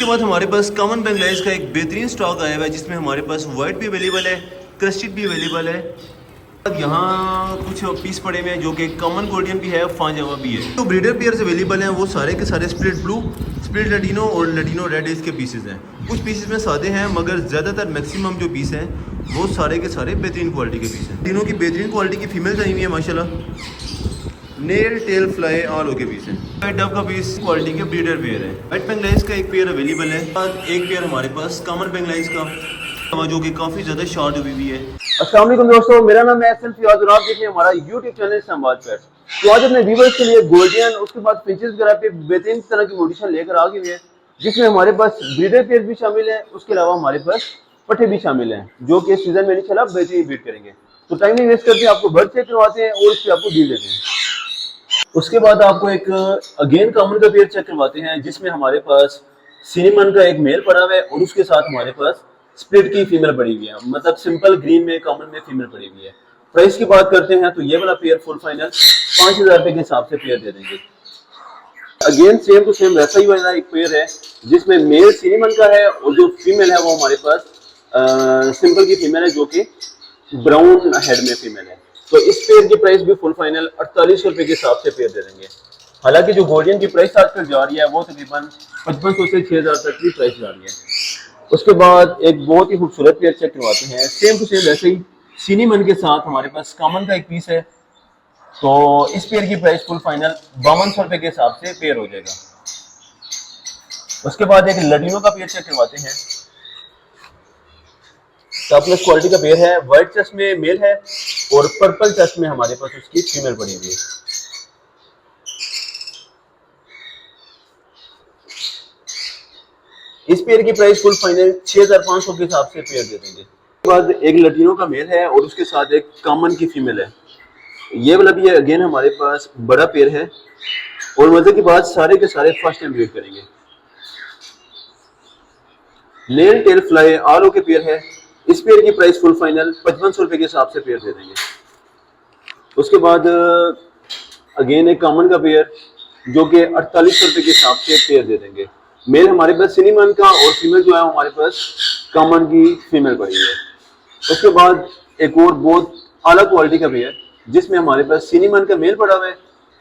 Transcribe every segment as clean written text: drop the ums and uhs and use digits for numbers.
उसके बाद हमारे पास कॉमन बेंगलाइज का एक बेहतरीन स्टॉक आया हुआ है जिसमें हमारे पास वाइट भी अवेलेबल है, क्रस्टेड भी अवेलेबल है। यहाँ कुछ पीस पड़े हुए हैं जो कि कॉमन गोल्डियन भी है, फांजावा भी है। तो ब्रीडर पेयर्स अवेलेबल हैं, वो सारे के सारे स्प्लिट ब्लू, स्प्लिट लैटिनो और लैटिनो रेड इसके पीसेस हैं। कुछ पीसेस में सादे हैं मगर ज़्यादातर मैक्सिमम जो पीस हैं वो सारे के सारे बेहतरीन क्वालिटी के पीस हैं। तीनों की बेहतरीन क्वालिटी की फीमेल्स आई हुई है माशाल्लाह। नेल टेल फ्लाई ऑल हो के पीस हैं। वाइट डब का पीस क्वालिटी के ब्रीडर पेयर है। वाइट बेंगलाइज का एक पेयर अवेलेबल है, एक पेयर हमारे पास कॉमन बेंगलाइज का जो कि काफ़ी ज़्यादा शॉर्ट हुई भी है। अस्सलाम वालेकुम दोस्तों, मेरा नाम है एहसन फियाज और आप देखिए हमारा YouTube चैनल संवाद पेट्स। तो आज अपने व्यूअर्स के लिए गोल्डियन उसके बाद फिंचेस वगैरह पे बेहतरीन तरह की मोडिशन लेकर आ गए हैं जिसमें हमारे पास ब्रीडर पेयर भी शामिल है, उसके अलावा हमारे पास पट्टे भी शामिल हैं जो कि सीजन में इंशाल्लाह बेहतरीन ब्रीड करेंगे। तो टाइम नहीं वेस्ट करते, आपको बर्ड चेक करवाते हैं और उसकी आपको डील देते हैं। उसके बाद आपको एक अगेन कॉमन का पेयर चेक करवाते हैं जिसमें हमारे पास सिनेमन का एक मेल पड़ा हुआ है और उसके साथ हमारे पास स्प्लिट की फीमेल पड़ी हुई है, मतलब सिंपल ग्रीन में कॉमन में फीमेल पड़ी हुई है। प्राइस की बात करते हैं तो ये वाला पेयर फुल फाइनल 5000 रुपए के हिसाब से पेयर दे देंगे। अगेन सेम टू सेम वैसा ही वाला एक पेयर है जिसमें मेल सिनेमन का है और जो फीमेल है वो हमारे पास सिंपल की फीमेल है जो कि ब्राउन हेड में फीमेल है। तो इस पेयर की प्राइस भी फुल फाइनल 4800 रुपए के हिसाब से पेयर दे देंगे। हालांकि जो गोल्डियन की प्राइस आजकल जा रही है वो तकरीबन 5500 से 6000 तक की प्राइस जा रही है। उसके बाद एक बहुत ही खूबसूरत पेयर चेक करवाते हैं, सेम टू सेम वैसे ही सिनेमन के साथ हमारे पास कॉमन का एक पीस है। तो इस पेयर की प्राइस फुल फाइनल 5200 रुपए के हिसाब से पेयर हो जाएगा। उसके बाद एक लैटिनो का पेयर चेक करवाते हैं, टॉप क्लास क्वालिटी का पेयर है। व्हाइट चेस्ट में मेल है और पर्पल चेस्ट में हमारे पास उसकी फीमेल पड़ी हुई है। इस पेयर की प्राइस फुल फाइनल 6500 के हिसाब से पेयर दे देंगे। उसके बाद एक लैटिनो का मेल है और उसके साथ एक कॉमन की फीमेल है। ये वाला भी अगेन हमारे पास बड़ा पेयर है और मजे की बात सारे के सारे फर्स्ट टाइम ब्रीड करेंगे। नेल टेल फ्लाई आर के पेयर है। इस पेयर की प्राइस फुल फाइनल 5500 रुपए के हिसाब से पेयर दे देंगे। उसके बाद अगेन एक कॉमन का पेयर जो कि 4800 रुपए के हिसाब से पेयर दे देंगे। मेल हमारे पास सिनेमन का और फीमेल जो है हमारे पास कॉमन की फीमेल पड़ी है। उसके बाद एक और बहुत अलग क्वालिटी का पेयर जिसमें हमारे पास सिनेमन का मेल पड़ा हुआ है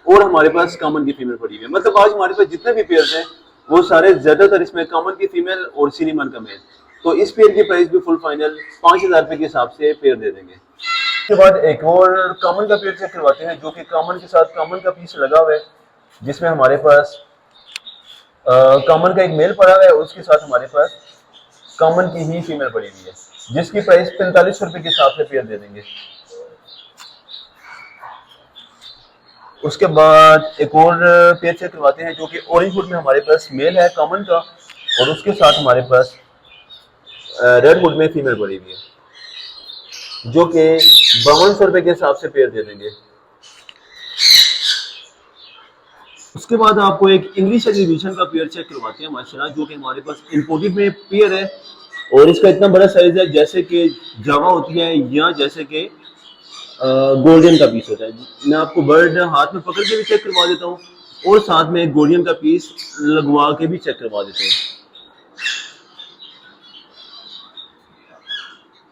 और हमारे पास कॉमन की फीमेल पड़ी हुई है। मतलब आज हमारे पास जितने भी पेयर्स हैं वो सारे ज्यादातर इसमें कॉमन की फीमेल और सिनेमन का मेल। तो इस पेयर की प्राइस भी फुल फाइनल 5000 रुपए के हिसाब से पेयर दे देंगे। उसके बाद एक और कॉमन का पेयर चेक करवाते हैं जो कि कॉमन के साथ कॉमन का पीस लगा हुआ है जिसमें हमारे पास कॉमन का एक मेल पड़ा हुआ है और उसके साथ हमारे पास कॉमन की ही फीमेल पड़ी हुई है जिसकी प्राइस 4500 रुपए के हिसाब से पेयर दे देंगे। उसके बाद एक और पेयर चेक करवाते हैं जो कि ऑरेंज हुड में हमारे पास मेल है कॉमन का और उसके साथ हमारे पास रेड हुड में फीमेल पड़ी हुई है जो कि 5200 रुपए के हिसाब से पेयर दे देंगे। उसके बाद आपको एक इंग्लिश एग्जीबिशन का पेयर चेक करवाते हैं माशाल्लाह जो कि हमारे पास इंपोर्टेड में पेयर है और इसका इतना बड़ा साइज है जैसे कि जावा होती है या जैसे कि गोल्डन का पीस होता है। मैं आपको बर्ड हाथ में पकड़ के भी चेक करवा देता हूँ और साथ में गोल्डन का पीस लगवा के भी चेक करवा देते हैं।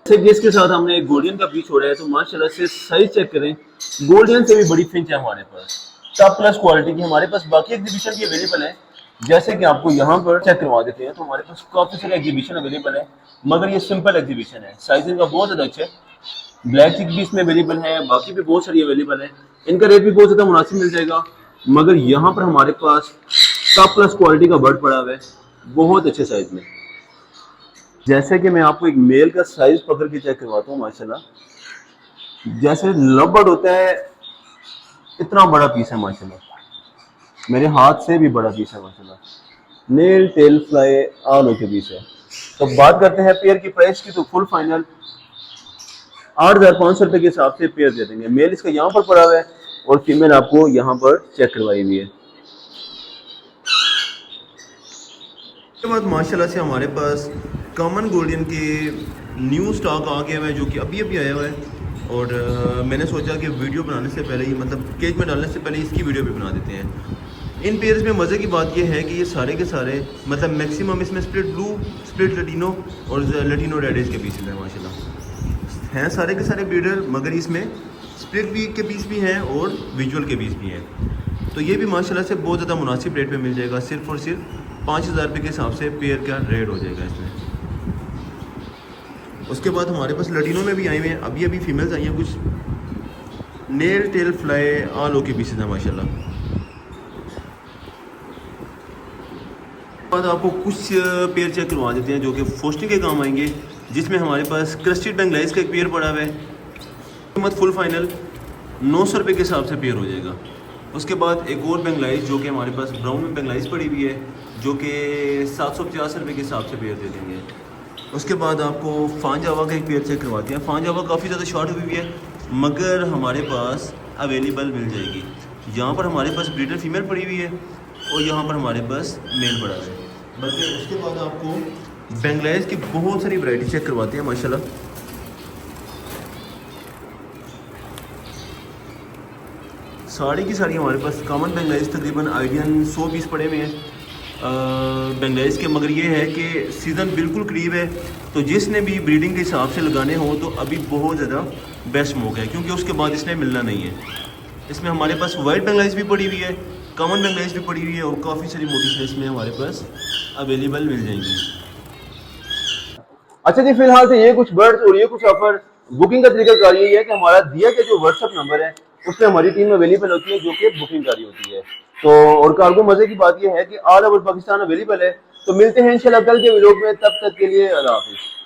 जैसे कि इसके साथ हमने एक गोल्डन का पीस छोड़ा है तो माशाल्लाह से साइज चेक करें, गोल्डन से भी बड़ी फिंच है हमारे पास, टॉप क्लास क्वालिटी की। हमारे पास बाकी एग्जीबिशन भी अवेलेबल है जैसे कि आपको यहाँ पर चेक करवा देते हैं। तो हमारे पास काफी सारे एग्जीबिशन अवेलेबल है मगर ये सिंपल एग्जीबिशन है, साइजिंग का बहुत ज्यादा अच्छा है। ब्लैक चिक भी इसमें अवेलेबल है, बाकी भी बहुत सारी अवेलेबल है। इनका रेट भी बहुत ज्यादा मुनासिब मिल जाएगा मगर यहाँ पर हमारे पास टॉप क्लास क्वालिटी का बर्ड पड़ा हुआ है बहुत अच्छे साइज में। जैसे कि मैं आपको एक मेल का साइज पकड़ के चेक करवाता हूँ माशाल्लाह, जैसे लव बर्ड होता है इतना बड़ा पीस है माशाल्लाह, मेरे हाथ से भी बड़ा पीस है माशाल्लाह। नेल टेल फ्लाई ऑल के पीस है। तो बात करते हैं पेयर की प्राइस की तो फुल फाइनल 8500 रुपए के हिसाब से पेयर दे देंगे। मेल इसका यहाँ पर पड़ा हुआ है और फीमेल आपको यहाँ पर चेक करवाई हुई है। उसके बाद माशाल्लाह से हमारे पास कॉमन गोल्डन के न्यू स्टॉक आ गया हुआ है जो कि अभी अभी आया हुआ है और मैंने सोचा कि वीडियो बनाने से पहले ही मतलब केज में डालने से पहले इसकी वीडियो भी बना देते हैं। इन पेयर्स में मज़े की बात यह है कि ये सारे के सारे मतलब मैक्सिमम इसमें स्प्लिट ब्लू, स्प्लिट लटीनो और लटीनो रेड के पीसेस हैं माशाल्लाह। हैं सारे के सारे ब्रीडर, मगर इसमें स्प्लिट भी के पीस भी हैं और विजुअल के पीस भी हैं। तो ये भी माशाल्लाह से बहुत ज़्यादा मुनासिब रेट पे मिल जाएगा। सिर्फ और सिर्फ 5000 रुपये के हिसाब से पेयर का रेट हो जाएगा इसमें। उसके बाद हमारे पास लटीनों में भी आए हुए हैं, अभी अभी फीमेल्स आई हैं कुछ। Nail tail fly all okay pieces हैं माशाल्लाह। बाद आपको कुछ पेयर चेक करवा देते हैं जो कि फोस्टिंग के काम आएंगे, जिसमें हमारे पास क्रस्टेड बेंगलाइज का एक पेयर पड़ा हुआ है। कीमत फुल फाइनल 900 रुपये के हिसाब से पेयर हो जाएगा। उसके बाद एक और बेंगलाइज जो कि हमारे पास ब्राउन में बेंगलाइज पड़ी हुई है, जो कि 750 रुपये के हिसाब से पेयर दे देंगे। उसके बाद आपको फान जावा का एक पेयर चेक करवाते हैं। फान जावा काफ़ी ज़्यादा शॉर्ट हुई हुई है, मगर हमारे पास अवेलेबल मिल जाएगी। यहाँ पर हमारे पास ब्रीडर फीमेल पड़ी हुई है और यहाँ पर हमारे पास मेल पड़ा है। बल्कि उसके बाद आपको बेंगलाइज की बहुत सारी वैरायटी चेक करवाते हैं माशाल्लाह। साड़ी की साड़ी हमारे पास कॉमन बेंगलाइज तकरीबन आइडियन 100 पीस पड़े हुए हैं बेंगलाइज के। मगर ये है कि सीज़न बिल्कुल करीब है, तो जिसने भी ब्रीडिंग के हिसाब से लगाने हो तो अभी बहुत ज़्यादा बेस्ट मौका है, क्योंकि उसके बाद इसने मिलना नहीं है। इसमें हमारे पास वाइट बेंगलाइज भी पड़ी हुई है, कॉमन बेंगलाइज भी पड़ी हुई है और काफ़ी सारी मोटिशन इसमें हमारे पास अवेलेबल मिल जाएंगी। अच्छा जी, फिलहाल तो ये कुछ बर्ड्स और ये कुछ ऑफर। बुकिंग का तरीका ये है कि हमारा दिया के जो व्हाट्सएप नंबर है उस पर हमारी टीम अवेलेबल होती है, जो कि बुकिंग करी होती है। तो और कार्गो मजे की बात यह है कि ऑल ओवर पाकिस्तान अवेलेबल है। तो मिलते हैं इंशाल्लाह कल के व्लॉग में, तब तक के लिए अल्लाह हाफिज़।